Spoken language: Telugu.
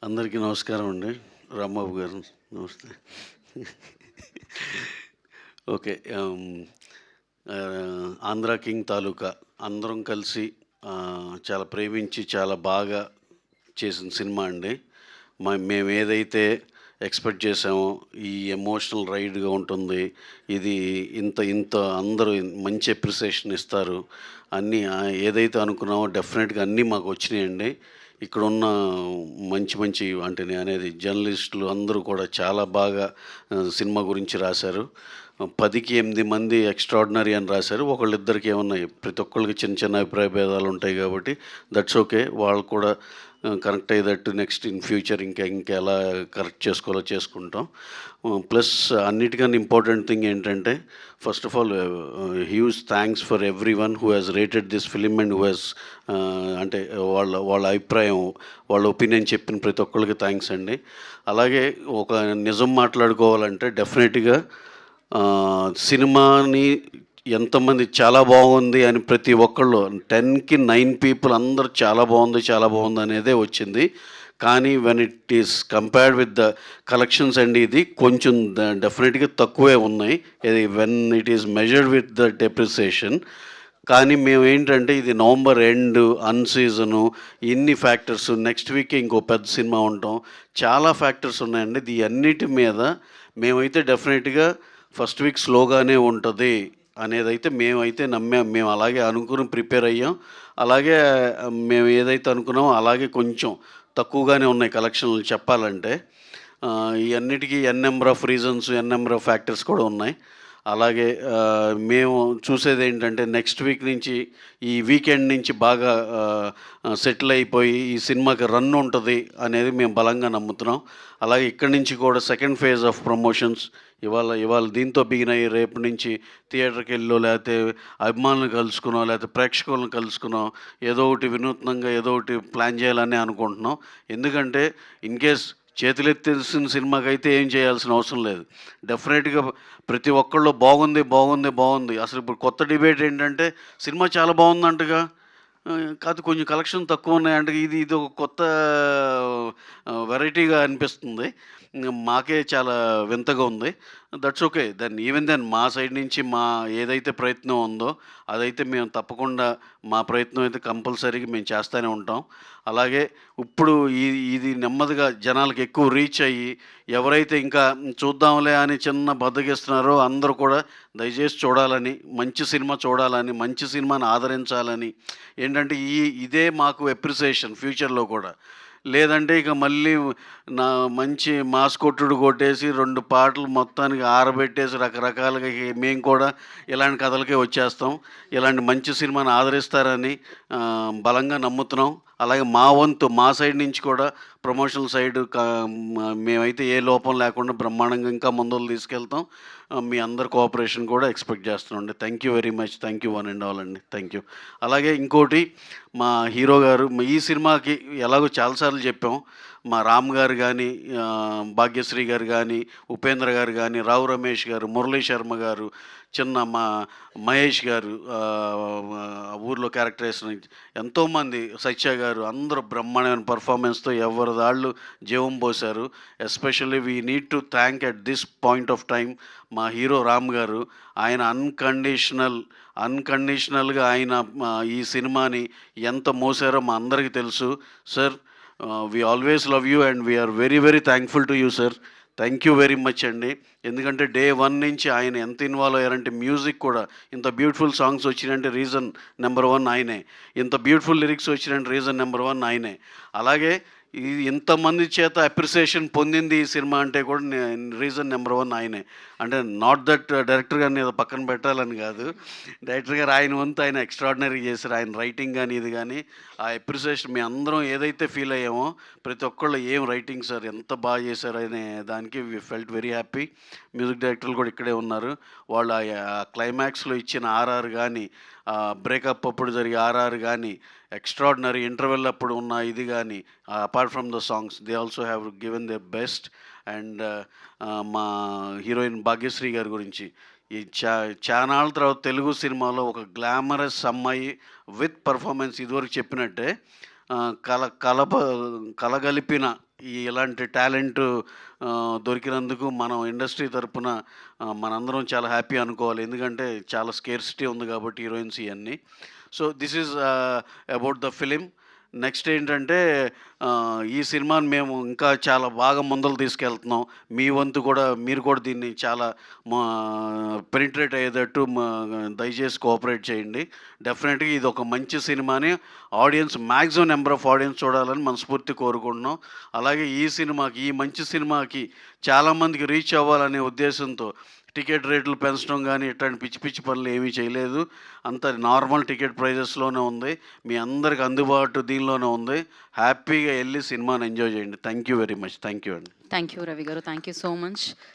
అందరికీ నమస్కారం అండి. రాంబాబు గారు నమస్తే. ఓకే. ఆంధ్ర కింగ్ తాలూకా అందరం కలిసి చాలా ప్రేమించి చాలా బాగా చేసిన సినిమా అండి. మేము ఏదైతే ఎక్స్పెక్ట్ చేసామో ఈ ఎమోషనల్ రైడ్గా ఉంటుంది, ఇది ఇంత ఇంత అందరూ మంచి అప్రిసియేషన్ ఇస్తారు అన్నీ ఏదైతే అనుకున్నామో డెఫినెట్గా అన్నీ మాకు వచ్చినాయండి. ఇక్కడున్న మంచి మంచి అంటే నేను అనేది జర్నలిస్టులు అందరూ కూడా చాలా బాగా సినిమా గురించి రాశారు. 10కి 8 మంది ఎక్స్ట్రాడినరీ అని రాశారు. ఒకళ్ళిద్దరికి ఏమన్నా ప్రతి ఒక్కళ్ళకి చిన్న చిన్న అభిప్రాయ భేదాలు ఉంటాయి కాబట్టి దట్స్ ఓకే. వాళ్ళు కూడా కరెక్ట్ అయ్యేటట్టు నెక్స్ట్ ఇన్ ఫ్యూచర్ ఇంకెలా కరెక్ట్ చేసుకోవాలో చేసుకుంటాం. ప్లస్ అన్నిటికన్నా ఇంపార్టెంట్ థింగ్ ఏంటంటే first of all huge thanks for every one who has rated this film and who has అంటే వాళ్ళ అభిప్రాయం వాళ్ళ ఒపీనియన్ చెప్పిన ప్రతి ఒక్కరికి థ్యాంక్స్ అండి. అలాగే ఒక నిజం మాట్లాడుకోవాలంటే డెఫినెట్గా సినిమాని ఎంతమంది చాలా బాగుంది అని ప్రతి ఒక్కళ్ళు 10కి 9 పీపుల్ అందరూ చాలా బాగుంది అనేదే వచ్చింది. కానీ when it is compared with the collections అండి ఇది కొంచెం డెఫినెట్గా తక్కువే ఉన్నాయి. ఇది when it is measured with the depreciation. కానీ మేము ఏంటంటే ఇది నవంబర్ ఎండ్ అన్సీజను ఇన్ని ఫ్యాక్టర్స్ నెక్స్ట్ వీక్ ఇంకో పెద్ద సినిమా ఉంటాం, చాలా ఫ్యాక్టర్స్ ఉన్నాయండి. ఇది అన్నిటి మీద మేమైతే డెఫినెట్గా ఫస్ట్ వీక్ స్లోగానే ఉంటుంది అనేదైతే మేమైతే నమ్మాం. మేము అలాగే అనుకుని ప్రిపేర్ అయ్యాం. అలాగే మేము ఏదైతే అనుకున్నామో అలాగే కొంచెం తక్కువగానే ఉన్నాయి కలెక్షన్లు చెప్పాలంటే. ఈ అన్నిటికీ number of reasons number of factors కూడా ఉన్నాయి. అలాగే మేము చూసేది ఏంటంటే నెక్స్ట్ వీక్ నుంచి ఈ వీకెండ్ నుంచి బాగా సెటిల్ అయిపోయి ఈ సినిమాకి రన్ ఉంటుంది అనేది మేము బలంగా నమ్ముతున్నాం. అలాగే ఇక్కడి నుంచి కూడా సెకండ్ ఫేజ్ ఆఫ్ ప్రమోషన్స్ ఇవాళ దీంతో బిగిన్ అయ్యి రేపు నుంచి థియేటర్కి వెళ్ళో లేకపోతే అభిమానులను కలుసుకున్నాం లేకపోతే ప్రేక్షకులను కలుసుకున్నాం ఏదో ఒకటి వినూత్నంగా ఏదో ఒకటి ప్లాన్ చేయాలని అనుకుంటున్నాం. ఎందుకంటే ఇన్ కేస్ చేతులెత్తేసిన సినిమాకైతే ఏం చేయాల్సిన అవసరం లేదు. డెఫినెట్గా ప్రతి ఒక్కళ్ళు బాగుంది. అసలు ఇప్పుడు కొత్త డిబేట్ ఏంటంటే సినిమా చాలా బాగుందంటగా, కాదు కొంచెం కలెక్షన్ తక్కువ ఉన్నాయంటే ఇది ఒక కొత్త వెరైటీగా అనిపిస్తుంది. మాకే చాలా వింతగా ఉంది. That's okay. ఈవెన్ మా సైడ్ నుంచి మా ఏదైతే ప్రయత్నం ఉందో అదైతే మేము తప్పకుండా మా ప్రయత్నం అయితే కంపల్సరీగా మేము చేస్తూనే ఉంటాం. అలాగే ఇప్పుడు ఇది నెమ్మదిగా జనాలకు ఎక్కువ రీచ్ అయ్యి ఎవరైతే ఇంకా చూద్దాంలే అని చిన్న బద్దకిస్తున్నారో అందరూ కూడా దయచేసి చూడాలని, మంచి సినిమా చూడాలని, మంచి సినిమాని ఆదరించాలని ఏంటంటే ఇదే మాకు అప్రిసియేషన్ ఫ్యూచర్లో కూడా. లేదంటే ఇక మళ్ళీ మంచి మాస్ కొట్టేసి 2 పాటలు మొత్తానికి ఆరబెట్టేసి రకరకాలుగా మేము కూడా ఇలాంటి కథలకే వచ్చేస్తాం. ఇలాంటి మంచి సినిమాని ఆదరిస్తారని బలంగా నమ్ముతున్నాం. అలాగే మా వంతు మా సైడ్ నుంచి కూడా ప్రమోషనల్ సైడ్ మేమైతే ఏ లోపం లేకుండా బ్రహ్మాండంగా ఇంకా ముందుకు తీసుకెళ్తాం. మీ అందరి కోఆపరేషన్ కూడా ఎక్స్పెక్ట్ చేస్తున్నాం. Thank you very much. Thank you one and all అండి. Thank you. అలాగే ఇంకోటి మా హీరో గారు ఈ సినిమాకి ఎలాగో చాలాసార్లు చెప్పాం. మా రామ్ గారు కానీ, భాగ్యశ్రీ గారు కానీ, ఉపేంద్ర గారు కానీ, రావు రమేష్ గారు, మురళీ శర్మ గారు, మా మహేష్ గారు ఊర్లో క్యారెక్టరేషన్ ఎంతోమంది, సత్య గారు అందరూ బ్రహ్మాండమైన పర్ఫార్మెన్స్తో ఎవరి దాళ్ళు జీవం పోశారు. Especially we need to thank at this point of time మా హీరో రామ్ గారు. ఆయన అన్కండిషనల్గా ఆయన ఈ సినిమాని ఎంత మోసారో మా అందరికీ తెలుసు. Sir, we always love you and we are very very thankful to you sir. Thank you very much అండి. ఎందుకంటే డే 1 నుంచి ఆయన ఎంత ఇన్వాల్వ్ అయ్యారంటే మ్యూజిక్ కూడా ఇంత బ్యూటిఫుల్ సాంగ్స్ వచ్చినంటే రీజన్ నెంబర్ 1 ఆయనే. ఇంత బ్యూటిఫుల్ లిరిక్స్ వచ్చినంటే రీజన్ నెంబర్ 1 ఆయనే. అలాగే ఇంతమంది చేత అప్రిసియేషన్ పొందింది ఈ సినిమా అంటే కూడా రీజన్ నెంబర్ 1 ఆయనే. అంటే నాట్ దట్ డైరెక్టర్ గారిని ఏదో పక్కన పెట్టాలని కాదు, డైరెక్టర్ గారు ఆయన వంతు ఆయన ఎక్స్ట్రాడినరీ చేశారు. ఆయన రైటింగ్ కానీ ఇది కానీ ఆ అప్రిసియేషన్ మేము అందరం ఏదైతే ఫీల్ అయ్యామో ప్రతి ఒక్కళ్ళు ఏం రైటింగ్ సార్ ఎంత బాగా చేశారు అనే దానికి we felt very happy. Music డైరెక్టర్లు కూడా ఇక్కడే ఉన్నారు. వాళ్ళు ఆ క్లైమాక్స్లో ఇచ్చిన ఆర్ఆర్ కానీ, బ్రేకప్ అప్పుడు జరిగే ఆర్ఆర్ కానీ, ఎక్స్ట్రాడినరీ ఇంటర్వెల్ అప్పుడు ఉన్న ఇది కానీ, apart from the songs they also have given the best. And మా హీరోయిన్ భాగ్యశ్రీ గారి గురించి ఈ చానాళ్ళ తర్వాత తెలుగు సినిమాలో ఒక గ్లామరస్ అమ్మాయి విత్ పర్ఫార్మెన్స్ ఇదివరకు చెప్పినట్టే కలగలిపిన ఇలాంటి టాలెంట్ దొరికినందుకు మనం ఇండస్ట్రీ తరపున మనందరం చాలా హ్యాపీ అనుకోవాలి. ఎందుకంటే చాలా స్కేర్సిటీ ఉంది కాబట్టి హీరోయిన్స్ ఇయన్నీ. So this is about the film. Next ఏంటంటే ఈ సినిమాని మేము ఇంకా చాలా బాగా ముందలు తీసుకెళ్తున్నాం. మీ వంతు కూడా మీరు కూడా దీన్ని చాలా మా పెనిట్రేట్ అయ్యేటట్టు దయచేసి కోఆపరేట్ చేయండి. డెఫినెట్‌గా ఇది ఒక మంచి సినిమాని మాక్సిమం నెంబర్ ఆఫ్ ఆడియన్స్ చూడాలని మనస్ఫూర్తిగా కోరుకుంటున్నాం. అలాగే ఈ మంచి సినిమాకి చాలామందికి రీచ్ అవ్వాలనే ఉద్దేశంతో టికెట్ రేట్లు పెంచడం గానీ, ఇట్లాంటి పిచ్చి పిచ్చి పనులు ఏమీ చేయలేదు. అంతా నార్మల్ టికెట్ ప్రైజెస్‌లోనే ఉంది. మీ అందరికి అందుబాటు దీనిలోనే ఉంది. హ్యాపీగా ఎళ్లి సినిమాని ఎంజాయ్ చేయండి. Thank you very much. Thank you అండి. థ్యాంక్ యూ రవి గారు. Thank you so much.